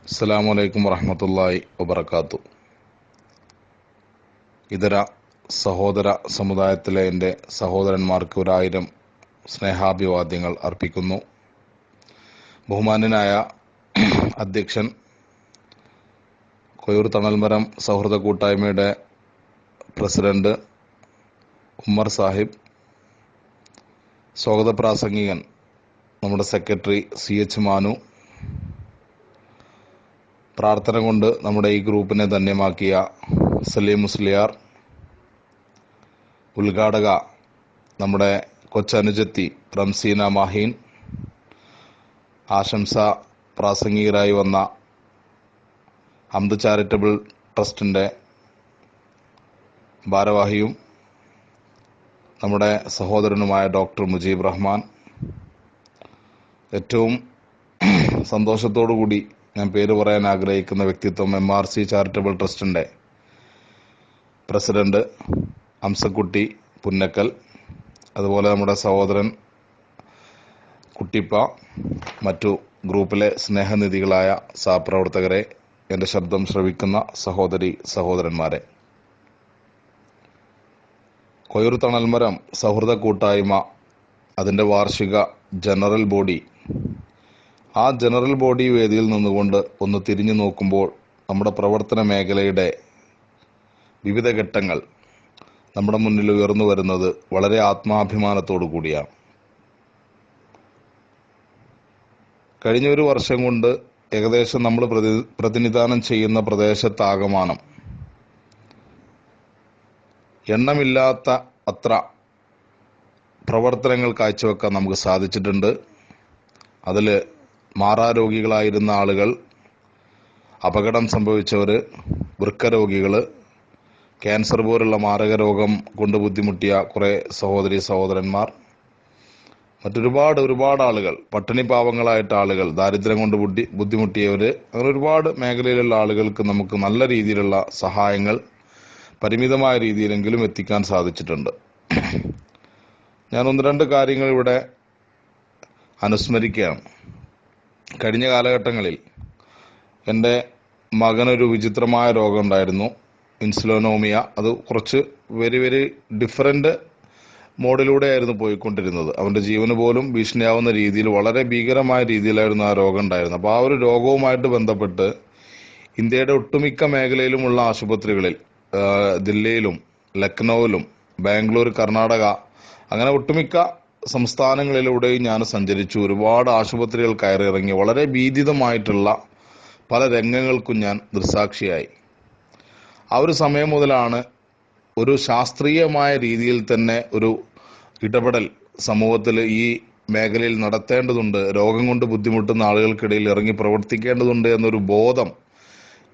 അസ്സലാമു അലൈക്കും വറഹ്മത്തുള്ളാഹി വബറകാതുഹു. ഇതര സഹോദര സമുദായത്തിലെ എൻ്റെ സഹോദരന്മാർക്ക് 1000 സ്നേഹാഭിവാദ്യങ്ങൾ അർപ്പിക്കുന്നു. ബഹുമാന്യനായ അധ്യക്ഷൻ, കൊയ്യൂർ തണൽമരം സൗഹൃദ കൂട്ടായ്മയുടെ പ്രസിഡന്റ് ഉമ്മർ സാഹിബ്, സ്വാഗത പ്രാസംഗികൻ നമ്മുടെ സെക്രട്ടറി CH മാനു, പ്രാർത്ഥന കൊണ്ട് നമ്മുടെ ഈ ഗ്രൂപ്പിനെ ധന്യമാക്കിയ സലീം മുസ്ലിയാർ, ഉദ്ഘാടക നമ്മുടെ കൊച്ചനുജത്തി റംസീന മാഹീൻ, ആശംസ പ്രാസംഗികരായി വന്ന ഹംദ് ചാരിറ്റബിൾ ട്രസ്റ്റിൻ്റെ ഭാരവാഹിയും നമ്മുടെ സഹോദരനുമായ ഡോക്ടർ മുജീബ് റഹ്മാൻ, ഏറ്റവും സന്തോഷത്തോടുകൂടി ഞാൻ പേര് പറയാൻ ആഗ്രഹിക്കുന്ന വ്യക്തിത്വം MRC ചാരിറ്റബിൾ ട്രസ്റ്റിൻ്റെ പ്രസിഡന്റ് അംസക്കുട്ടി പുന്നക്കൽ, അതുപോലെ നമ്മുടെ സഹോദരൻ കുട്ടിപ്പ, മറ്റു ഗ്രൂപ്പിലെ സ്നേഹനിധികളായ സഹപ്രവർത്തകരെ, എൻ്റെ ശബ്ദം ശ്രവിക്കുന്ന സഹോദരി സഹോദരന്മാരെ, കൊയ്യൂർ തണൽമരം സൗഹൃദ കൂട്ടായ്മ അതിൻ്റെ വാർഷിക ജനറൽ ബോഡി, ആ ജനറൽ ബോഡി വേദിയിൽ നിന്നുകൊണ്ട് ഒന്ന് തിരിഞ്ഞു നോക്കുമ്പോൾ നമ്മുടെ പ്രവർത്തന മേഖലയുടെ വിവിധ ഘട്ടങ്ങൾ നമ്മുടെ മുന്നിൽ ഉയർന്നു വരുന്നത് വളരെ ആത്മാഭിമാനത്തോടു കൂടിയാണ്. കഴിഞ്ഞ ഒരു വർഷം കൊണ്ട് ഏകദേശം നമ്മൾ പ്രതിനിധാനം ചെയ്യുന്ന പ്രദേശത്താകമാനം എണ്ണമില്ലാത്ത അത്ര പ്രവർത്തനങ്ങൾ കാഴ്ചവെക്കാൻ നമുക്ക് സാധിച്ചിട്ടുണ്ട്. അതിൽ മാറാരോഗികളായിരുന്ന ആളുകൾ, അപകടം സംഭവിച്ചവർ, വൃക്കരോഗികൾ, ക്യാൻസർ പോലുള്ള മാരക രോഗം കൊണ്ട് ബുദ്ധിമുട്ടിയ കുറേ സഹോദരി സഹോദരന്മാർ, ഒരുപാട് ആളുകൾ, പട്ടിണി പാവങ്ങളായിട്ട് ആളുകൾ, ദാരിദ്ര്യം കൊണ്ട് ബുദ്ധിമുട്ടിയവർ, അങ്ങനെ ഒരുപാട് മേഖലയിലുള്ള ആളുകൾക്ക് നമുക്ക് നല്ല രീതിയിലുള്ള സഹായങ്ങൾ പരിമിതമായ രീതിയിലെങ്കിലും എത്തിക്കാൻ സാധിച്ചിട്ടുണ്ട്. ഞാൻ 1-2 കാര്യങ്ങൾ ഇവിടെ അനുസ്മരിക്കുകയാണ്. കഴിഞ്ഞ കാലഘട്ടങ്ങളിൽ എൻ്റെ മകനൊരു വിചിത്രമായ രോഗം ഉണ്ടായിരുന്നു, ഇൻസുലിനോമിയ. അത് കുറച്ച് വെരി ഡിഫറൻറ്റ് മോഡിലൂടെയായിരുന്നു പോയിക്കൊണ്ടിരുന്നത്. അവൻ്റെ ജീവന് പോലും ഭീഷണിയാവുന്ന രീതിയിൽ വളരെ ഭീകരമായ രീതിയിലായിരുന്നു ആ രോഗം ഉണ്ടായിരുന്നത്. അപ്പോൾ ആ ഒരു രോഗവുമായിട്ട് ബന്ധപ്പെട്ട് ഇന്ത്യയുടെ ഒട്ടുമിക്ക മേഖലയിലുമുള്ള ആശുപത്രികളിൽ, ദില്ലിയിലും ലക്നൌവിലും ബാംഗ്ലൂർ, കർണാടക, അങ്ങനെ ഒട്ടുമിക്ക സംസ്ഥാനങ്ങളിലൂടെയും ഞാൻ സഞ്ചരിച്ചു. ഒരുപാട് ആശുപത്രികൾ കയറിയിറങ്ങി. വളരെ ഭീതിതമായിട്ടുള്ള പല രംഗങ്ങൾക്കും ഞാൻ ദൃക്സാക്ഷിയായി. ആ ഒരു സമയം മുതലാണ് ഒരു ശാസ്ത്രീയമായ രീതിയിൽ തന്നെ ഒരു ഇടപെടൽ സമൂഹത്തിൽ ഈ മേഖലയിൽ നടത്തേണ്ടതുണ്ട്, രോഗം കൊണ്ട് ബുദ്ധിമുട്ടുന്ന ആളുകൾക്കിടയിൽ ഇറങ്ങി പ്രവർത്തിക്കേണ്ടതുണ്ട് എന്നൊരു ബോധം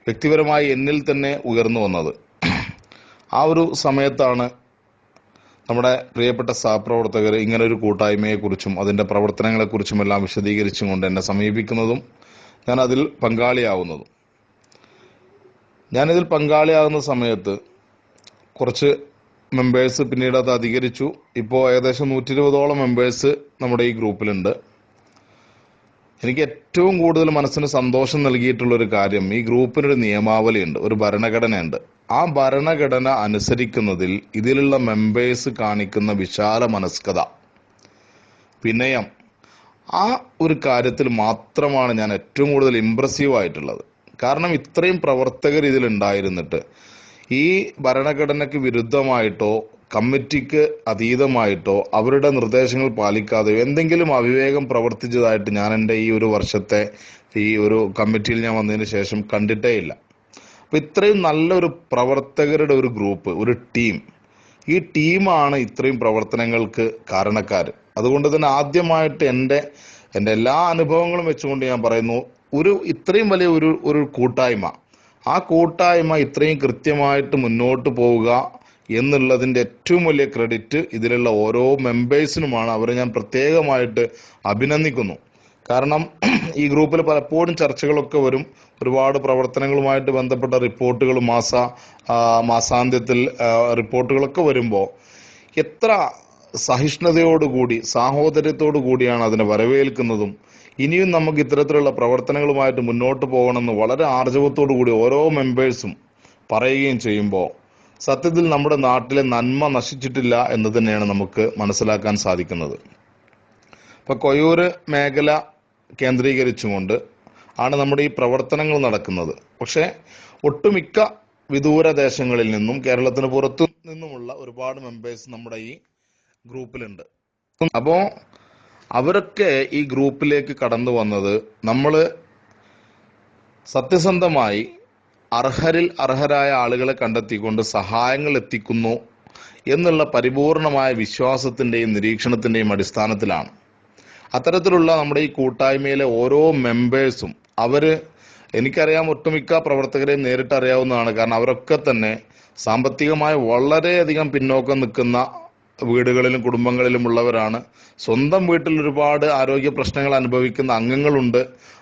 വ്യക്തിപരമായി എന്നിൽ തന്നെ ഉയർന്നു വന്നത്. ആ ഒരു സമയത്താണ് നമ്മുടെ പ്രിയപ്പെട്ട സഹപ്രവർത്തകർ ഇങ്ങനൊരു കൂട്ടായ്മയെക്കുറിച്ചും അതിൻ്റെ പ്രവർത്തനങ്ങളെക്കുറിച്ചുമെല്ലാം വിശദീകരിച്ചും കൊണ്ട് എന്നെ സമീപിക്കുന്നതും ഞാൻ അതിൽ പങ്കാളിയാവുന്നതും. ഞാനിതിൽ പങ്കാളിയാകുന്ന സമയത്ത് കുറച്ച് മെമ്പേഴ്സ്, പിന്നീട് അത് അധികരിച്ചു. ഇപ്പോൾ ഏകദേശം 120ഓളം മെമ്പേഴ്സ് നമ്മുടെ ഈ ഗ്രൂപ്പിലുണ്ട്. എനിക്ക് ഏറ്റവും കൂടുതൽ മനസ്സിന് സന്തോഷം നൽകിയിട്ടുള്ളൊരു കാര്യം, ഈ ഗ്രൂപ്പിനൊരു നിയമാവലിയുണ്ട്, ഒരു ഭരണഘടനയുണ്ട്. ആ ഭരണഘടന അനുസരിക്കുന്നതിൽ ഇതിലുള്ള മെമ്പേഴ്സ് കാണിക്കുന്ന വിശാല മനസ്കത, വിനയം, ആ ഒരു കാര്യത്തിൽ മാത്രമാണ് ഞാൻ ഏറ്റവും കൂടുതൽ ഇംപ്രസീവ് ആയിട്ടുള്ളത്. കാരണം ഇത്രയും പ്രവർത്തകർ ഇതിലുണ്ടായിരുന്നിട്ട് ഈ ഭരണഘടനയ്ക്ക് വിരുദ്ധമായിട്ടോ കമ്മിറ്റിക്ക് അതീതമായിട്ടോ അവരുടെ നിർദ്ദേശങ്ങൾ പാലിക്കാതെയോ എന്തെങ്കിലും അവിവേകം പ്രവർത്തിച്ചതായിട്ട് ഞാൻ എൻ്റെ ഈ ഒരു വർഷത്തെ ഈ ഒരു കമ്മിറ്റിയിൽ ഞാൻ വന്നതിന് ശേഷം കണ്ടിട്ടേ ഇല്ല. അപ്പോൾ ഇത്രയും നല്ലൊരു പ്രവർത്തകരുടെ ഒരു ഗ്രൂപ്പ്, ഒരു ടീം, ഈ ടീമാണ് ഇത്രയും പ്രവർത്തനങ്ങൾക്ക് കാരണക്കാർ. അതുകൊണ്ട് തന്നെ ആദ്യമായിട്ട് എൻ്റെ എല്ലാ അനുഭവങ്ങളും വെച്ചുകൊണ്ട് ഞാൻ പറയുന്നു, ഇത്രയും വലിയ ഒരു കൂട്ടായ്മ, ആ കൂട്ടായ്മ ഇത്രയും കൃത്യമായിട്ട് മുന്നോട്ട് പോവുക എന്നുള്ളതിൻ്റെ ഏറ്റവും വലിയ ക്രെഡിറ്റ് ഇതിലുള്ള ഓരോ മെമ്പേഴ്സിനുമാണ്. അവരെ ഞാൻ പ്രത്യേകമായിട്ട് അഭിനന്ദിക്കുന്നു. കാരണം ഈ ഗ്രൂപ്പിൽ പലപ്പോഴും ചർച്ചകളൊക്കെ വരും, ഒരുപാട് പ്രവർത്തനങ്ങളുമായിട്ട് ബന്ധപ്പെട്ട റിപ്പോർട്ടുകൾ മാസാന്ത്യത്തിൽ റിപ്പോർട്ടുകളൊക്കെ വരുമ്പോൾ എത്ര സഹിഷ്ണുതയോടുകൂടി, സാഹോദര്യത്തോടു കൂടിയാണ് അതിനെ വരവേൽക്കുന്നതും ഇനിയും നമുക്ക് ഇത്തരത്തിലുള്ള പ്രവർത്തനങ്ങളുമായിട്ട് മുന്നോട്ട് പോകണമെന്ന് വളരെ ആർജവത്തോടു കൂടി ഓരോ മെമ്പേഴ്സും പറയുകയും ചെയ്യുമ്പോൾ സത്യത്തിൽ നമ്മുടെ നാട്ടിലെ നന്മ നശിച്ചിട്ടില്ല എന്ന് തന്നെയാണ് നമുക്ക് മനസ്സിലാക്കാൻ സാധിക്കുന്നത്. ഇപ്പൊ കൊയ്യൂര് മേഖല കേന്ദ്രീകരിച്ചുകൊണ്ട് ആണ് നമ്മുടെ ഈ പ്രവർത്തനങ്ങൾ നടക്കുന്നത്. പക്ഷെ ഒട്ടുമിക്ക വിദൂര ദേശങ്ങളിൽ നിന്നും കേരളത്തിന് പുറത്തു നിന്നുമുള്ള ഒരുപാട് മെമ്പേഴ്സ് നമ്മുടെ ഈ ഗ്രൂപ്പിലുണ്ട്. അപ്പോ അവരൊക്കെ ഈ ഗ്രൂപ്പിലേക്ക് കടന്നു വന്നത് നമ്മൾ സത്യസന്ധമായി അർഹരിൽ അർഹരായ ആളുകളെ കണ്ടെത്തിക്കൊണ്ട് സഹായങ്ങൾ എത്തിക്കുന്നു എന്നുള്ള പരിപൂർണമായ വിശ്വാസത്തിന്റെയും നിരീക്ഷണത്തിന്റെയും അടിസ്ഥാനത്തിലാണ്. അത്തരത്തിലുള്ള നമ്മുടെ ഈ കൂട്ടായ്മയിലെ ഓരോ മെമ്പേഴ്സും എനിക്കറിയാം, ഒട്ടുമിക്ക പ്രവർത്തകരെയും നേരിട്ട് അറിയാവുന്നതാണ്. കാരണം അവരൊക്കെ തന്നെ സാമ്പത്തികമായി വളരെയധികം പിന്നോക്കം നിൽക്കുന്ന വീടുകളിലും കുടുംബങ്ങളിലും ഉള്ളവരാണ്. സ്വന്തം വീട്ടിൽ ഒരുപാട് ആരോഗ്യ പ്രശ്നങ്ങൾ അനുഭവിക്കുന്ന അംഗങ്ങളുണ്ട്.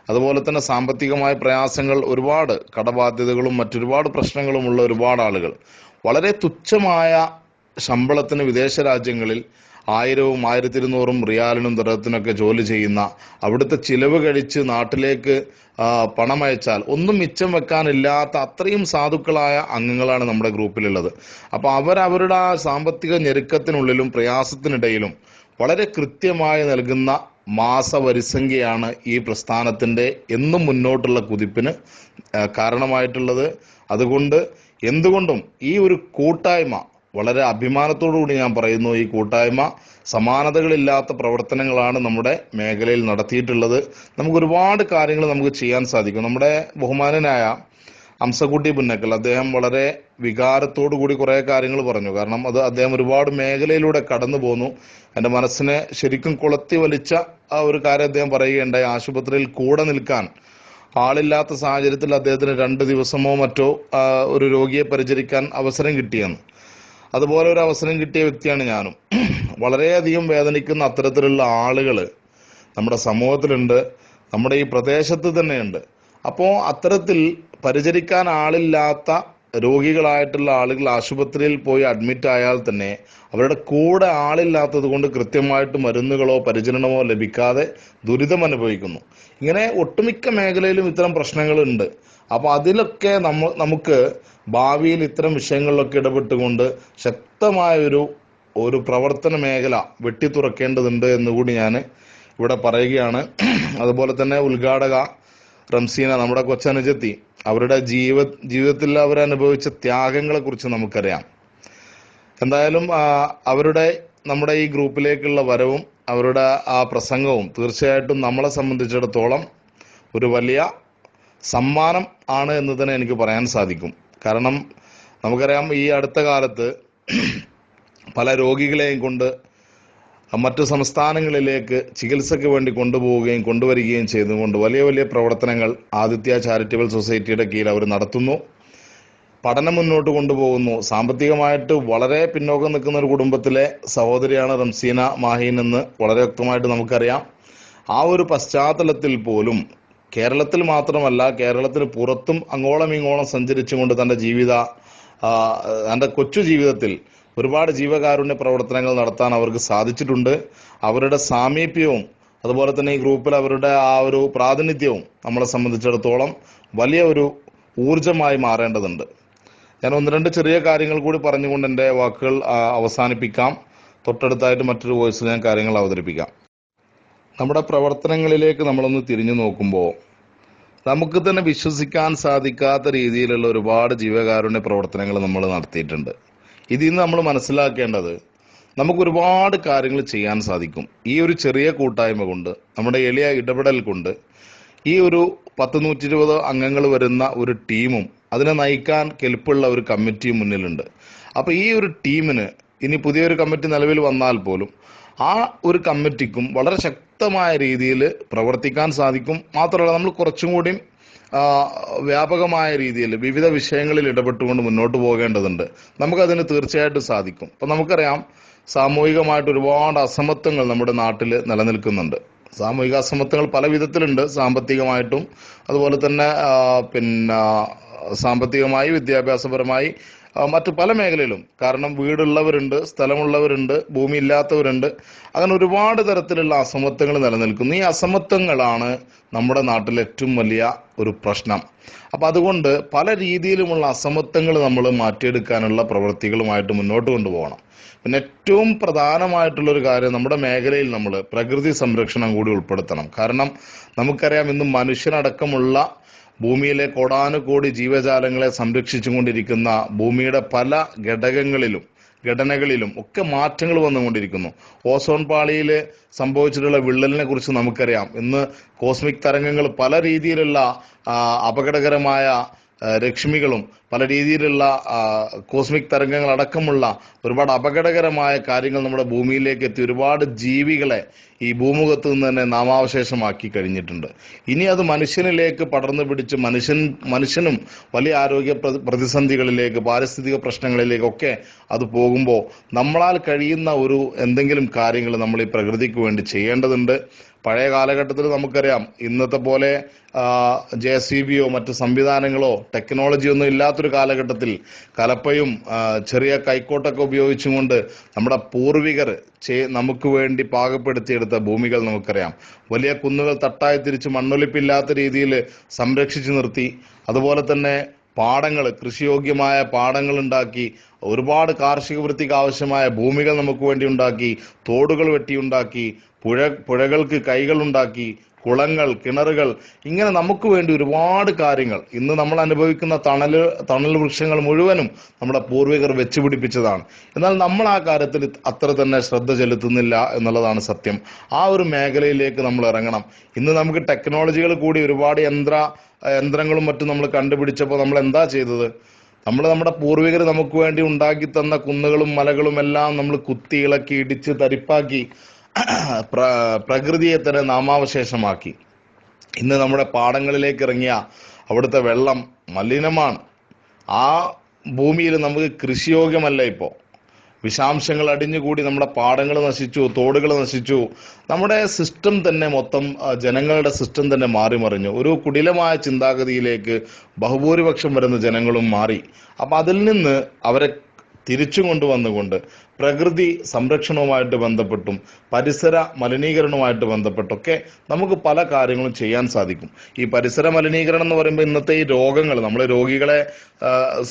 അതുപോലെ തന്നെ സാമ്പത്തികമായ പ്രയാസങ്ങൾ, ഒരുപാട് കടബാധ്യതകളും മറ്റൊരുപാട് പ്രശ്നങ്ങളുമുള്ള ഒരുപാട് ആളുകൾ. വളരെ തുച്ഛമായ ശമ്പളത്തിന് വിദേശ രാജ്യങ്ങളിൽ 1000-ഉം 1200-ഉം റിയാലിനും ദിർഹത്തിനൊക്കെ ജോലി ചെയ്യുന്ന, അവിടുത്തെ ചിലവ് കഴിച്ച് നാട്ടിലേക്ക് പണം അയച്ചാൽ ഒന്നും മിച്ചം വെക്കാനില്ലാത്ത അത്രയും സാധുക്കളായ അംഗങ്ങളാണ് നമ്മുടെ ഗ്രൂപ്പിലുള്ളത്. അപ്പൊ അവരുടെ ആ സാമ്പത്തിക ഞെരുക്കത്തിനുള്ളിലും പ്രയാസത്തിനിടയിലും വളരെ കൃത്യമായി നൽകുന്ന മാസവരിസംഖ്യയാണ് ഈ പ്രസ്ഥാനത്തിന്റെ എന്നും മുന്നോട്ടുള്ള കുതിപ്പിന് കാരണമായിട്ടുള്ളത്. അതുകൊണ്ട് എന്തുകൊണ്ടും ഈ ഒരു കൂട്ടായ്മ, വളരെ അഭിമാനത്തോടു കൂടി ഞാൻ പറയുന്നു, ഈ കൂട്ടായ്മ സമാനതകളില്ലാത്ത പ്രവർത്തനങ്ങളാണ് നമ്മുടെ മേഖലയിൽ നടത്തിയിട്ടുള്ളത്. നമുക്ക് ഒരുപാട് കാര്യങ്ങൾ നമുക്ക് ചെയ്യാൻ സാധിക്കും. നമ്മുടെ ബഹുമാനനായ അംസക്കുട്ടി പുന്നക്കൽ, അദ്ദേഹം വളരെ വികാരത്തോടു കൂടി കുറെ കാര്യങ്ങൾ പറഞ്ഞു. കാരണം അദ്ദേഹം ഒരുപാട് മേഖലയിലൂടെ കടന്നു പോന്നു. എൻ്റെ മനസ്സിനെ ശരിക്കും കൊളുത്തി വലിച്ച ആ ഒരു കാര്യം അദ്ദേഹം പറയുകയുണ്ടായി. ആശുപത്രിയിൽ കൂടെ നിൽക്കാൻ ആളില്ലാത്ത സാഹചര്യത്തിൽ അദ്ദേഹത്തിന് 2 ദിവസമോ മറ്റോ ഒരു രോഗിയെ പരിചരിക്കാൻ അവസരം കിട്ടിയെന്ന്. അതുപോലെ ഒരു അവസരം കിട്ടിയ വ്യക്തിയാണ് ഞാനും. വളരെയധികം വേദനിക്കുന്ന അത്തരത്തിലുള്ള ആളുകൾ നമ്മുടെ സമൂഹത്തിലുണ്ട്, നമ്മുടെ ഈ പ്രദേശത്ത് തന്നെയുണ്ട്. അപ്പോൾ അത്തരത്തിൽ പരിചരിക്കാൻ ആളില്ലാത്ത രോഗികളായിട്ടുള്ള ആളുകൾ ആശുപത്രിയിൽ പോയി അഡ്മിറ്റ് ആയാൽ തന്നെ അവരുടെ കൂടെ ആളില്ലാത്തത് കൊണ്ട് കൃത്യമായിട്ട് മരുന്നുകളോ പരിചരണമോ ലഭിക്കാതെ ദുരിതം അനുഭവിക്കുന്നു. ഇങ്ങനെ ഒട്ടുമിക്ക മേഖലയിലും ഇത്തരം പ്രശ്നങ്ങളുണ്ട്. അപ്പൊ അതിലൊക്കെ നമുക്ക് ഭാവിയിൽ ഇത്തരം വിഷയങ്ങളിലൊക്കെ ഇടപെട്ടുകൊണ്ട് ശക്തമായ ഒരു പ്രവർത്തന മേഖല വെട്ടിത്തുറക്കേണ്ടതുണ്ട് എന്നുകൂടി ഞാൻ ഇവിടെ പറയുകയാണ്. അതുപോലെ തന്നെ ഉദ്ഘാടക റംസീന, നമ്മുടെ കൊച്ചനുജത്തി, അവരുടെ ജീവിതത്തിൽ അവരനുഭവിച്ച ത്യാഗങ്ങളെ കുറിച്ച് നമുക്കറിയാം. എന്തായാലും നമ്മുടെ ഈ ഗ്രൂപ്പിലേക്കുള്ള വരവും അവരുടെ ആ പ്രസംഗവും തീർച്ചയായിട്ടും നമ്മളെ സംബന്ധിച്ചിടത്തോളം ഒരു വലിയ സമ്മാനം ആണ് എന്ന് തന്നെ എനിക്ക് പറയാൻ സാധിക്കും. കാരണം നമുക്കറിയാം, ഈ അടുത്ത കാലത്ത് പല രോഗികളെയും കൊണ്ട് മറ്റു സംസ്ഥാനങ്ങളിലേക്ക് ചികിത്സയ്ക്ക് വേണ്ടി കൊണ്ടുവരികയും ചെയ്തുകൊണ്ട് വലിയ വലിയ പ്രവർത്തനങ്ങൾ ആദിത്യ ചാരിറ്റബിൾ സൊസൈറ്റിയുടെ കീഴിൽ അവർ നടത്തുന്നു. പഠനം മുന്നോട്ട് കൊണ്ടുപോകുന്നു. സാമ്പത്തികമായിട്ട് വളരെ പിന്നോക്കം നിൽക്കുന്ന ഒരു കുടുംബത്തിലെ സഹോദരിയാണ് റംസീന മാഹീൻ എന്ന് വളരെ വ്യക്തമായിട്ട് നമുക്കറിയാം. ആ ഒരു പശ്ചാത്തലത്തിൽ പോലും കേരളത്തിൽ മാത്രമല്ല, കേരളത്തിന് പുറത്തും അങ്ങോളം ഇങ്ങോളം സഞ്ചരിച്ചുകൊണ്ട് തൻ്റെ കൊച്ചു ജീവിതത്തിൽ ഒരുപാട് ജീവകാരുണ്യ പ്രവർത്തനങ്ങൾ നടത്താൻ അവർക്ക് സാധിച്ചിട്ടുണ്ട്. അവരുടെ സാമീപ്യവും അതുപോലെ തന്നെ ഈ ഗ്രൂപ്പിൽ അവരുടെ ആ ഒരു പ്രാതിനിധ്യവും നമ്മളെ സംബന്ധിച്ചിടത്തോളം വലിയ ഒരു ഊർജമായി മാറേണ്ടതുണ്ട്. ഞാൻ 1-2 ചെറിയ കാര്യങ്ങൾ കൂടി പറഞ്ഞുകൊണ്ട് എൻ്റെ വാക്കുകൾ അവസാനിപ്പിക്കാം. തൊട്ടടുത്തായിട്ട് മറ്റൊരു വോയിസിൽ ഞാൻ കാര്യങ്ങൾ അവതരിപ്പിക്കാം. നമ്മുടെ പ്രവർത്തനങ്ങളിലേക്ക് നമ്മളൊന്ന് തിരിഞ്ഞു നോക്കുമ്പോൾ നമുക്ക് തന്നെ വിശ്വസിക്കാൻ സാധിക്കാത്ത രീതിയിലുള്ള ഒരുപാട് ജീവകാരുണ്യ പ്രവർത്തനങ്ങൾ നമ്മൾ നടത്തിയിട്ടുണ്ട്. ഇതിൽ നിന്ന് നമ്മൾ മനസ്സിലാക്കേണ്ടത് നമുക്ക് ഒരുപാട് കാര്യങ്ങൾ ചെയ്യാൻ സാധിക്കും. ഈ ഒരു ചെറിയ കൂട്ടായ്മ കൊണ്ട്, നമ്മുടെ എളിയ ഇടപെടൽ കൊണ്ട്, ഈ ഒരു 120 അംഗങ്ങൾ വരുന്ന ഒരു ടീമും അതിനെ നയിക്കാൻ കെൽപ്പുള്ള ഒരു കമ്മിറ്റിയും മുന്നിലുണ്ട്. അപ്പൊ ഈ ഒരു ടീമിന് ഇനി പുതിയൊരു കമ്മിറ്റി നിലവിൽ വന്നാൽ പോലും ആ ഒരു കമ്മിറ്റിക്കും വളരെ ശക്തമായ രീതിയിൽ പ്രവർത്തിക്കാൻ സാധിക്കും. മാത്രമല്ല, നമ്മൾ കുറച്ചും കൂടി വ്യാപകമായ രീതിയിൽ വിവിധ വിഷയങ്ങളിൽ ഇടപെട്ടുകൊണ്ട് മുന്നോട്ട് പോകേണ്ടതുണ്ട്. നമുക്കതിന് തീർച്ചയായിട്ടും സാധിക്കും. അപ്പൊ നമുക്കറിയാം, സാമൂഹികമായിട്ട് ഒരുപാട് അസമത്വങ്ങൾ നമ്മുടെ നാട്ടിൽ നിലനിൽക്കുന്നുണ്ട്. സാമൂഹിക അസമത്വങ്ങൾ പല വിധത്തിലുണ്ട്. സാമ്പത്തികമായിട്ടും അതുപോലെ തന്നെ സാമ്പത്തികമായി, വിദ്യാഭ്യാസപരമായി മറ്റു പല മേഖലയിലും. കാരണം വീടുള്ളവരുണ്ട്, സ്ഥലമുള്ളവരുണ്ട്, ഭൂമി ഇല്ലാത്തവരുണ്ട്. അങ്ങനെ ഒരുപാട് തരത്തിലുള്ള അസമത്വങ്ങൾ നിലനിൽക്കുന്നു. ഈ അസമത്വങ്ങളാണ് നമ്മുടെ നാട്ടിൽ ഏറ്റവും വലിയ ഒരു പ്രശ്നം. അപ്പം അതുകൊണ്ട് പല രീതിയിലുമുള്ള അസമത്വങ്ങൾ നമ്മൾ മാറ്റിയെടുക്കാനുള്ള പ്രവൃത്തികളുമായിട്ട് മുന്നോട്ട് കൊണ്ടുപോകണം. പിന്നെ ഏറ്റവും പ്രധാനമായിട്ടുള്ളൊരു കാര്യം, നമ്മുടെ മേഖലയിൽ നമ്മൾ പ്രകൃതി സംരക്ഷണം കൂടി ഉൾപ്പെടുത്തണം. കാരണം നമുക്കറിയാം, ഇന്ന് മനുഷ്യനടക്കമുള്ള ഭൂമിയിലെ കോടാനുകോടി ജീവജാലങ്ങളെ സംരക്ഷിച്ചുകൊണ്ടിരിക്കുന്ന ഭൂമിയുടെ പല ഘടനകളിലും ഒക്കെ മാറ്റങ്ങൾ വന്നുകൊണ്ടിരിക്കുന്നു. ഓസോൺ പാളിയിൽ സംഭവിച്ചിട്ടുള്ള വിള്ളലിനെ കുറിച്ച് നമുക്കറിയാം. ഇന്ന് കോസ്മിക് തരംഗങ്ങൾ, പല രീതിയിലുള്ള അപകടകരമായ രശ്മികളും പല രീതിയിലുള്ള കോസ്മിക് തരംഗങ്ങൾ അടക്കമുള്ള ഒരുപാട് അപകടകരമായ കാര്യങ്ങൾ നമ്മുടെ ഭൂമിയിലേക്ക് എത്തി ഒരുപാട് ജീവികളെ ഈ ഭൂമുഖത്ത് നിന്ന് തന്നെ നാമാവശേഷമാക്കി കഴിഞ്ഞിട്ടുണ്ട്. ഇനി അത് മനുഷ്യനിലേക്ക് പടർന്നു പിടിച്ച് മനുഷ്യനും വലിയ ആരോഗ്യ പ്രതിസന്ധികളിലേക്ക്, പാരിസ്ഥിതിക പ്രശ്നങ്ങളിലേക്കൊക്കെ അത് പോകുമ്പോൾ നമ്മളാൽ കഴിയുന്ന എന്തെങ്കിലും കാര്യങ്ങൾ നമ്മൾ ഈ പ്രകൃതിക്ക് വേണ്ടി ചെയ്യേണ്ടതുണ്ട്. പഴയ കാലഘട്ടത്തിൽ നമുക്കറിയാം, ഇന്നത്തെ പോലെ JCBയോ മറ്റു സംവിധാനങ്ങളോ ടെക്നോളജിയോ ഒന്നും ഇല്ലാത്തൊരു കാലഘട്ടത്തിൽ കലപ്പയും ചെറിയ കൈക്കോട്ടൊക്കെ ഉപയോഗിച്ചുകൊണ്ട് നമ്മുടെ പൂർവികർ നമുക്ക് വേണ്ടി പാകപ്പെടുത്തിയെടുത്ത ഭൂമികൾ നമുക്കറിയാം. വലിയ കുന്നുകൾ തട്ടായി തിരിച്ച് മണ്ണൊലിപ്പില്ലാത്ത രീതിയിൽ സംരക്ഷിച്ചു നിർത്തി. അതുപോലെ തന്നെ പാടങ്ങൾ, കൃഷിയോഗ്യമായ പാടങ്ങൾ ഉണ്ടാക്കി, ഒരുപാട് കാർഷിക വൃത്തിക്ക് ആവശ്യമായ ഭൂമികൾ നമുക്ക് വേണ്ടി ഉണ്ടാക്കി, തോടുകൾ വെട്ടിയുണ്ടാക്കി, പുഴകൾക്ക് കൈകളുണ്ടാക്കി, കുളങ്ങൾ, കിണറുകൾ, ഇങ്ങനെ നമുക്ക് വേണ്ടി ഒരുപാട് കാര്യങ്ങൾ. ഇന്ന് നമ്മൾ അനുഭവിക്കുന്ന തണൽ വൃക്ഷങ്ങൾ മുഴുവനും നമ്മുടെ പൂർവികർ വെച്ചുപിടിപ്പിച്ചതാണ്. എന്നാൽ നമ്മൾ ആ കാര്യത്തിൽ അത്ര തന്നെ ശ്രദ്ധ ചെലുത്തുന്നില്ല എന്നുള്ളതാണ് സത്യം. ആ ഒരു മേഖലയിലേക്ക് നമ്മൾ ഇറങ്ങണം. ഇന്ന് നമുക്ക് ടെക്നോളജികൾ കൂടി ഒരുപാട് യന്ത്രങ്ങളും മറ്റും നമ്മൾ കണ്ടുപിടിച്ചപ്പോൾ നമ്മൾ എന്താ ചെയ്തത്? നമ്മുടെ പൂർവികർ നമുക്ക് വേണ്ടി ഉണ്ടാക്കി തന്ന കുന്നുകളും മലകളും എല്ലാം നമ്മൾ കുത്തി ഇളക്കി ഇടിച്ച് തരിപ്പാക്കി പ്രകൃതിയെ തന്നെ നാമാവശേഷമാക്കി. ഇന്ന് നമ്മുടെ പാടങ്ങളിലേക്ക് ഇറങ്ങിയ അവിടുത്തെ വെള്ളം മലിനമാണ്. ആ ഭൂമിയിൽ നമുക്ക് കൃഷിയോഗ്യമല്ല. ഇപ്പോൾ വിഷാംശങ്ങൾ അടിഞ്ഞുകൂടി നമ്മുടെ പാടങ്ങൾ നശിച്ചു, തോടുകൾ നശിച്ചു. നമ്മുടെ സിസ്റ്റം തന്നെ മൊത്തം, ജനങ്ങളുടെ സിസ്റ്റം തന്നെ മാറിമറിഞ്ഞു. ഒരു കുടിലമായ ചിന്താഗതിയിലേക്ക് ബഹുഭൂരിപക്ഷം വരുന്ന ജനങ്ങളും മാറി. അപ്പം അതിൽ നിന്ന് അവരെ തിരിച്ചു കൊണ്ടുവന്നുകൊണ്ട് പ്രകൃതി സംരക്ഷണവുമായിട്ട് ബന്ധപ്പെട്ടും പരിസര മലിനീകരണവുമായിട്ട് ബന്ധപ്പെട്ടൊക്കെ നമുക്ക് പല കാര്യങ്ങളും ചെയ്യാൻ സാധിക്കും. ഈ പരിസര മലിനീകരണം എന്ന് പറയുമ്പോൾ ഇന്നത്തെ ഈ രോഗങ്ങൾ, നമ്മൾ രോഗികളെ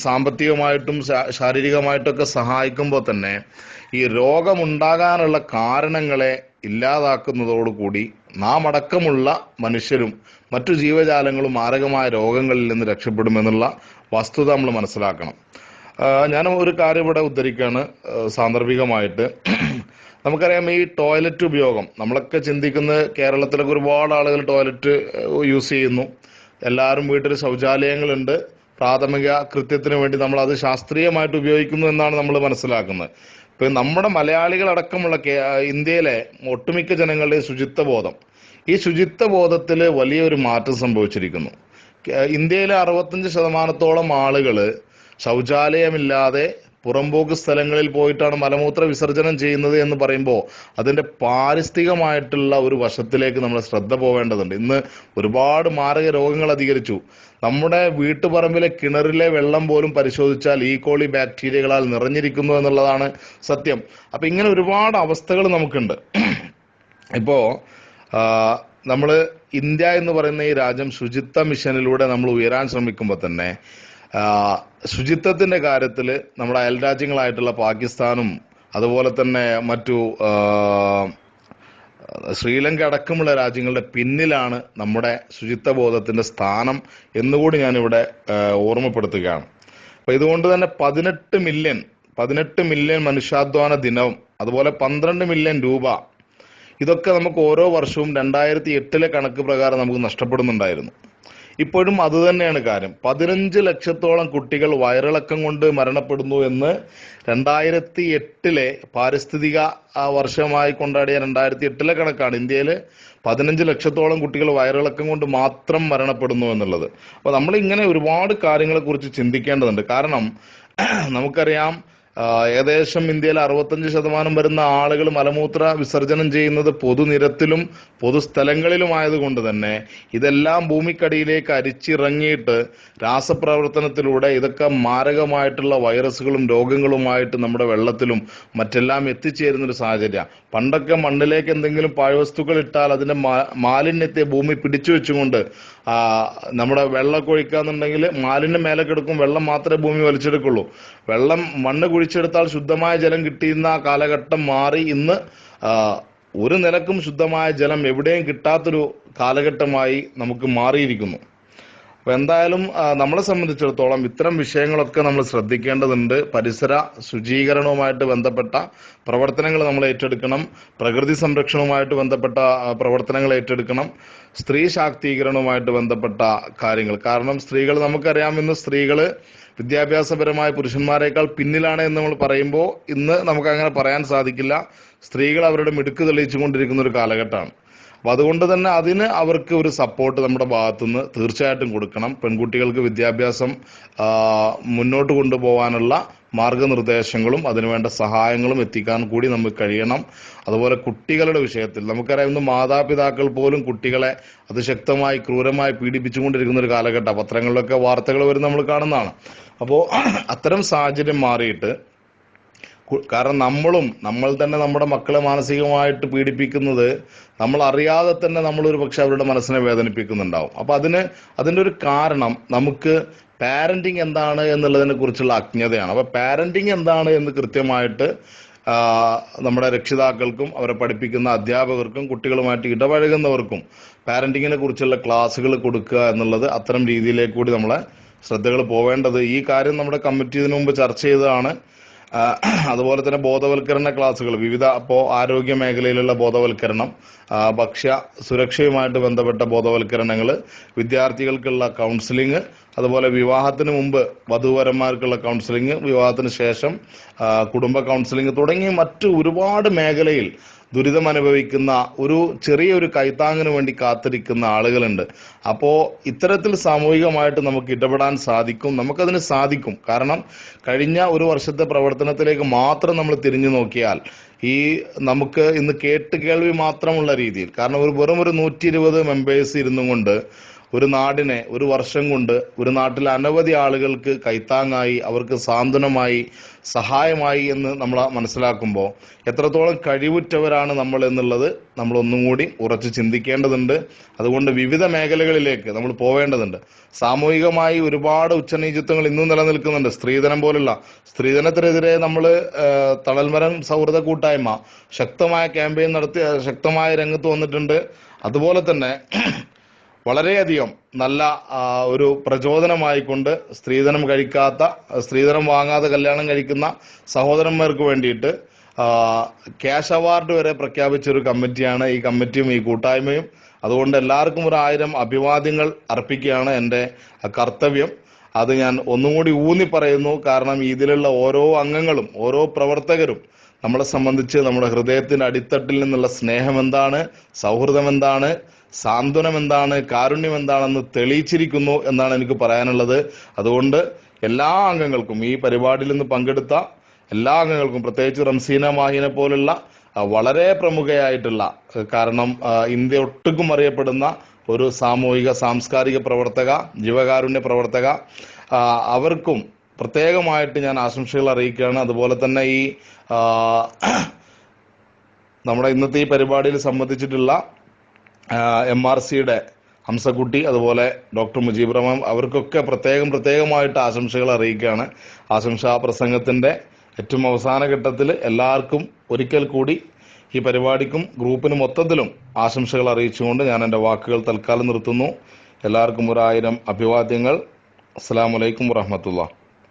സാമ്പത്തികമായിട്ടും ശാരീരികമായിട്ടൊക്കെ സഹായിക്കുമ്പോൾ തന്നെ ഈ രോഗമുണ്ടാകാനുള്ള കാരണങ്ങളെ ഇല്ലാതാക്കുന്നതോടുകൂടി നാം അടക്കമുള്ള മനുഷ്യരും മറ്റു ജീവജാലങ്ങളും മാരകമായ രോഗങ്ങളിൽ നിന്ന് രക്ഷപ്പെടുമെന്നുള്ള വസ്തുത നമ്മൾ മനസ്സിലാക്കണം. ഞാൻ ഒരു കാര്യം ഇവിടെ ഉദ്ധരിക്കുകയാണ് സാന്ദർഭികമായിട്ട്. നമുക്കറിയാം, ഈ ടോയ്ലറ്റ് ഉപയോഗം, നമ്മളൊക്കെ ചിന്തിക്കുന്നത് കേരളത്തിലൊക്കെ ഒരുപാട് ആളുകൾ ടോയ്ലറ്റ് യൂസ് ചെയ്യുന്നു. എല്ലാവരും വീട്ടിൽ ശൗചാലയങ്ങളുണ്ട്. പ്രാഥമിക കൃത്യത്തിന് വേണ്ടി നമ്മൾ അത് ശാസ്ത്രീയമായിട്ട് ഉപയോഗിക്കുന്നു എന്നാണ് നമ്മൾ മനസ്സിലാക്കുന്നത്. ഇപ്പം നമ്മുടെ മലയാളികളടക്കമുള്ള ഇന്ത്യയിലെ ഒട്ടുമിക്ക ജനങ്ങളുടെയും ശുചിത്വബോധം, ഈ ശുചിത്വബോധത്തിൽ വലിയൊരു മാറ്റം സംഭവിച്ചിരിക്കുന്നു. ഇന്ത്യയിലെ 65% ആളുകൾ ശൗചാലയമില്ലാതെ പുറംപോക്ക് സ്ഥലങ്ങളിൽ പോയിട്ടാണ് മലമൂത്ര വിസർജനം ചെയ്യുന്നത് എന്ന് പറയുമ്പോൾ അതിൻ്റെ പാരിസ്ഥിതികമായിട്ടുള്ള ഒരു വശത്തിലേക്ക് നമ്മൾ ശ്രദ്ധ പോവേണ്ടതുണ്ട്. ഇന്ന് ഒരുപാട് മാരക രോഗങ്ങൾ അധികരിച്ചു. നമ്മുടെ വീട്ടുപറമ്പിലെ കിണറിലെ വെള്ളം പോലും പരിശോധിച്ചാൽ കോളി ബാക്ടീരിയകളാൽ നിറഞ്ഞിരിക്കുന്നു എന്നുള്ളതാണ് സത്യം. അപ്പം ഇങ്ങനെ ഒരുപാട് അവസ്ഥകൾ നമുക്കുണ്ട്. ഇപ്പോൾ നമ്മൾ ഇന്ത്യ എന്ന് പറയുന്ന ഈ രാജ്യം ശുചിത്വ മിഷനിലൂടെ നമ്മൾ ഉയരാൻ ശ്രമിക്കുമ്പോൾ തന്നെ ശുചിത്വത്തിന്റെ കാര്യത്തിൽ നമ്മുടെ അയൽരാജ്യങ്ങളായിട്ടുള്ള പാകിസ്ഥാനും അതുപോലെ തന്നെ മറ്റു ശ്രീലങ്ക അടക്കമുള്ള രാജ്യങ്ങളുടെ പിന്നിലാണ് നമ്മുടെ ശുചിത്വ ബോധത്തിന്റെ സ്ഥാനം എന്നുകൂടി ഞാനിവിടെ ഓർമ്മപ്പെടുത്തുകയാണ്. അപ്പൊ ഇതുകൊണ്ട് തന്നെ 18 മില്യൺ മനുഷ്യാധ്വാന ദിനവും അതുപോലെ 12 മില്യൺ രൂപ, ഇതൊക്കെ നമുക്ക് ഓരോ വർഷവും 2008 കണക്ക് പ്രകാരം നമുക്ക് നഷ്ടപ്പെടുന്നുണ്ടായിരുന്നു. ഇപ്പോഴും അത് തന്നെയാണ് കാര്യം. 15 ലക്ഷത്തോളം കുട്ടികൾ വയറിളക്കം കൊണ്ട് മരണപ്പെടുന്നു എന്ന് 2008 പാരിസ്ഥിതിക വർഷമായി കൊണ്ടാടിയ 2008 കണക്കാണ്. ഇന്ത്യയിൽ 15 ലക്ഷത്തോളം കുട്ടികൾ വയറിളക്കം കൊണ്ട് മാത്രം മരണപ്പെടുന്നു എന്നുള്ളത്. അപ്പോൾ നമ്മളിങ്ങനെ ഒരുപാട് കാര്യങ്ങളെ കുറിച്ച് ചിന്തിക്കേണ്ടതുണ്ട്. കാരണം നമുക്കറിയാം, ഏകദേശം ഇന്ത്യയിൽ 65% വരുന്ന ആളുകൾ മലമൂത്ര വിസർജനം ചെയ്യുന്നത് പൊതുനിരത്തിലും പൊതുസ്ഥലങ്ങളിലുമായതുകൊണ്ട് തന്നെ ഇതെല്ലാം ഭൂമിക്കടിയിലേക്ക് അരിച്ചിറങ്ങിയിട്ട് രാസപ്രവർത്തനത്തിലൂടെ ഇതൊക്കെ മാരകമായിട്ടുള്ള വൈറസുകളും രോഗങ്ങളുമായിട്ട് നമ്മുടെ വെള്ളത്തിലും മറ്റെല്ലാം എത്തിച്ചേരുന്നൊരു സാഹചര്യം. പണ്ടൊക്കെ മണ്ണിലേക്ക് എന്തെങ്കിലും പാഴ്വസ്തുക്കൾ ഇട്ടാൽ അതിന്റെ മാലിന്യത്തെ ഭൂമി പിടിച്ചു വെച്ചുകൊണ്ട് നമ്മുടെ വെള്ളമൊക്കെ ഒഴിക്കാന്നുണ്ടെങ്കിൽ മാലിന്യം മേലെ കിടക്കും, വെള്ളം മാത്രമേ ഭൂമി വലിച്ചെടുക്കുള്ളൂ. മണ്ണ് കുഴിച്ചെടുത്താൽ ശുദ്ധമായ ജലം കിട്ടിയിരുന്ന കാലഘട്ടം മാറി ഇന്ന് ഒരു നിലക്കും ശുദ്ധമായ ജലം എവിടെയും കിട്ടാത്തൊരു കാലഘട്ടമായി നമുക്ക് മാറിയിരിക്കുന്നു. അപ്പൊ എന്തായാലും നമ്മളെ സംബന്ധിച്ചിടത്തോളം ഇത്തരം വിഷയങ്ങളൊക്കെ നമ്മൾ ശ്രദ്ധിക്കേണ്ടതുണ്ട്. പരിസര ശുചീകരണവുമായിട്ട് ബന്ധപ്പെട്ട പ്രവർത്തനങ്ങൾ നമ്മൾ ഏറ്റെടുക്കണം. പ്രകൃതി സംരക്ഷണവുമായിട്ട് ബന്ധപ്പെട്ട പ്രവർത്തനങ്ങൾ ഏറ്റെടുക്കണം. സ്ത്രീ ശാക്തീകരണവുമായിട്ട് ബന്ധപ്പെട്ട കാര്യങ്ങൾ. കാരണം സ്ത്രീകൾ, നമുക്കറിയാം, ഇന്ന് സ്ത്രീകള് വിദ്യാഭ്യാസപരമായ പുരുഷന്മാരെക്കാൾ പിന്നിലാണ് എന്ന് നമ്മൾ പറയുമ്പോൾ ഇന്ന് നമുക്ക് അങ്ങനെ പറയാൻ സാധിക്കില്ല. സ്ത്രീകൾ അവരുടെ മിടുക്ക് തെളിയിച്ചുകൊണ്ടിരിക്കുന്ന ഒരു കാലഘട്ടമാണ്. അപ്പൊ അതുകൊണ്ട് തന്നെ അതിന് അവർക്ക് ഒരു സപ്പോർട്ട് നമ്മുടെ ഭാഗത്തുനിന്ന് തീർച്ചയായിട്ടും കൊടുക്കണം. പെൺകുട്ടികൾക്ക് വിദ്യാഭ്യാസം മുന്നോട്ട് കൊണ്ടുപോകാനുള്ള മാർഗനിർദ്ദേശങ്ങളും അതിനുവേണ്ട സഹായങ്ങളും എത്തിക്കാൻ കൂടി നമുക്ക് കഴിയണം. അതുപോലെ കുട്ടികളുടെ വിഷയത്തിൽ നമുക്കറിയാം, ഇന്ന് മാതാപിതാക്കൾ പോലും കുട്ടികളെ അതിശക്തമായി ക്രൂരമായി പീഡിപ്പിച്ചുകൊണ്ടിരിക്കുന്ന ഒരു കാലഘട്ടം. പത്രങ്ങളിലൊക്കെ വാർത്തകൾ വരും, നമ്മൾ കാണുന്നതാണ്. അപ്പോൾ അത്തരം സാഹചര്യം മാറിയിട്ട്, കാരണം നമ്മൾ തന്നെ നമ്മുടെ മക്കളെ മാനസികമായിട്ട് പീഡിപ്പിക്കുന്നത് നമ്മൾ അറിയാതെ തന്നെ നമ്മളൊരു പക്ഷെ അവരുടെ മനസ്സിനെ വേദനിപ്പിക്കുന്നുണ്ടാവും. അപ്പൊ അതിന്റെ ഒരു കാരണം നമുക്ക് പാരന്റിങ് എന്താണ് എന്നുള്ളതിനെ കുറിച്ചുള്ള അജ്ഞതയാണ്. അപ്പൊ പാരന്റിങ് എന്താണ് എന്ന് കൃത്യമായിട്ട് നമ്മുടെ രക്ഷിതാക്കൾക്കും അവരെ പഠിപ്പിക്കുന്ന അധ്യാപകർക്കും കുട്ടികളുമായിട്ട് ഇടപഴകുന്നവർക്കും പാരന്റിങ്ങിനെ കുറിച്ചുള്ള ക്ലാസ്സുകൾ കൊടുക്കുക എന്നുള്ളത്, അത്തരം രീതിയിലേക്ക് കൂടി നമ്മളെ ശ്രദ്ധകൾ പോവേണ്ടത്. ഈ കാര്യം നമ്മുടെ കമ്മിറ്റി ഇതിനു മുമ്പ് ചർച്ച ചെയ്തതാണ്. അതുപോലെ തന്നെ ബോധവൽക്കരണ ക്ലാസ്സുകൾ, ആരോഗ്യ മേഖലയിലുള്ള ബോധവൽക്കരണം, ഭക്ഷ്യ സുരക്ഷയുമായിട്ട് ബന്ധപ്പെട്ട ബോധവൽക്കരണങ്ങൾ, വിദ്യാർത്ഥികൾക്കുള്ള കൗൺസിലിംഗ്, അതുപോലെ വിവാഹത്തിന് മുമ്പ് വധൂവരന്മാർക്കുള്ള കൗൺസിലിംഗ്, വിവാഹത്തിന് ശേഷം കുടുംബ കൗൺസിലിംഗ് തുടങ്ങി മറ്റു ഒരുപാട് മേഖലയിൽ ദുരിതം അനുഭവിക്കുന്ന ചെറിയൊരു കൈത്താങ്ങിന് വേണ്ടി കാത്തിരിക്കുന്ന ആളുകളുണ്ട്. അപ്പോ ഇത്തരത്തിൽ സാമൂഹികമായിട്ട് നമുക്ക് ഇടപെടാൻ സാധിക്കും, നമുക്കതിന് സാധിക്കും. കാരണം കഴിഞ്ഞ ഒരു വർഷത്തെ പ്രവർത്തനത്തിലേക്ക് മാത്രം നമ്മൾ തിരിഞ്ഞു നോക്കിയാൽ നമുക്ക് ഇന്ന് കേൾവി മാത്രമുള്ള രീതിയിൽ, കാരണം വെറും 120 മെമ്പേഴ്സ് ഇരുന്നും കൊണ്ട് ഒരു നാടിനെ ഒരു വർഷം കൊണ്ട് ഒരു നാട്ടിലെ അനവധി ആളുകൾക്ക് കൈത്താങ്ങായി, അവർക്ക് സാന്ത്വനമായി, സഹായമായി എന്ന് നമ്മൾ മനസ്സിലാക്കുമ്പോൾ എത്രത്തോളം കഴിവുറ്റവരാണ് നമ്മൾ എന്നുള്ളത് നമ്മൾ ഒന്നും കൂടി ഉറച്ചു ചിന്തിക്കേണ്ടതുണ്ട്. അതുകൊണ്ട് വിവിധ മേഖലകളിലേക്ക് നമ്മൾ പോവേണ്ടതുണ്ട്. സാമൂഹികമായി ഒരുപാട് ഉച്ചനീചിത്വങ്ങൾ ഇന്നും നിലനിൽക്കുന്നുണ്ട്. സ്ത്രീധനത്തിനെതിരെ നമ്മൾ തണൽമരം സൗഹൃദ കൂട്ടായ്മ ശക്തമായ ക്യാമ്പയിൻ നടത്തി ശക്തമായ രംഗത്ത് വന്നിട്ടുണ്ട്. അതുപോലെ തന്നെ വളരെയധികം നല്ല ഒരു പ്രചോദനമായിക്കൊണ്ട് സ്ത്രീധനം വാങ്ങാതെ കല്യാണം കഴിക്കുന്ന സഹോദരന്മാർക്ക് വേണ്ടിയിട്ട് ക്യാഷ് അവാർഡ് വരെ പ്രഖ്യാപിച്ചൊരു കമ്മിറ്റിയാണ് ഈ കമ്മിറ്റിയും ഈ കൂട്ടായ്മയും. അതുകൊണ്ട് എല്ലാവർക്കും 1000 അഭിവാദ്യങ്ങൾ അർപ്പിക്കുകയാണ് എൻ്റെ കർത്തവ്യം. അത് ഞാൻ ഒന്നുകൂടി ഊന്നി പറയുന്നു. കാരണം ഇതിലുള്ള ഓരോ അംഗങ്ങളും ഓരോ പ്രവർത്തകരും നമ്മളെ സംബന്ധിച്ച് നമ്മുടെ ഹൃദയത്തിന്റെ അടിത്തട്ടിൽ നിന്നുള്ള സ്നേഹം എന്താണ്, സൗഹൃദം എന്താണ്, സാന്ത്വനം എന്താണ്, കാരുണ്യം എന്താണെന്ന് തെളിയിച്ചിരിക്കുന്നു എന്നാണ് എനിക്ക് പറയാനുള്ളത്. അതുകൊണ്ട് എല്ലാ അംഗങ്ങൾക്കും, ഈ പരിപാടിയിൽ നിന്ന് പങ്കെടുത്ത എല്ലാ അംഗങ്ങൾക്കും, പ്രത്യേകിച്ച് റംസീന മാഹിനെ പോലുള്ള വളരെ പ്രമുഖയായിട്ടുള്ള, കാരണം ഇന്ത്യ ഒട്ടുക്കും അറിയപ്പെടുന്ന ഒരു സാമൂഹിക സാംസ്കാരിക പ്രവർത്തക, ജീവകാരുണ്യ പ്രവർത്തക, അവർക്കും പ്രത്യേകമായിട്ട് ഞാൻ ആശംസകൾ അറിയിക്കുകയാണ്. അതുപോലെ തന്നെ നമ്മുടെ ഇന്നത്തെ ഈ പരിപാടിയിൽ സംബന്ധിച്ചിട്ടുള്ള MRCയുടെ ഹംസക്കുട്ടി, അതുപോലെ ഡോക്ടർ മുജീബ് റഹ്മാൻ, അവർക്കൊക്കെ പ്രത്യേകമായിട്ട് ആശംസകൾ അറിയിക്കുകയാണ്. ആശംസാ പ്രസംഗത്തിന്റെ ഏറ്റവും അവസാന ഘട്ടത്തിൽ എല്ലാവർക്കും ഒരിക്കൽ കൂടി ഈ പരിപാടിക്കും ഗ്രൂപ്പിന് മൊത്തത്തിലും ആശംസകൾ അറിയിച്ചുകൊണ്ട് ഞാൻ എൻ്റെ വാക്കുകൾ തൽക്കാലം നിർത്തുന്നു. എല്ലാവർക്കും 1000 അഭിവാദ്യങ്ങൾ. അസ്സലാമു അലൈക്കും വറഹ്മത്തുള്ളാഹി.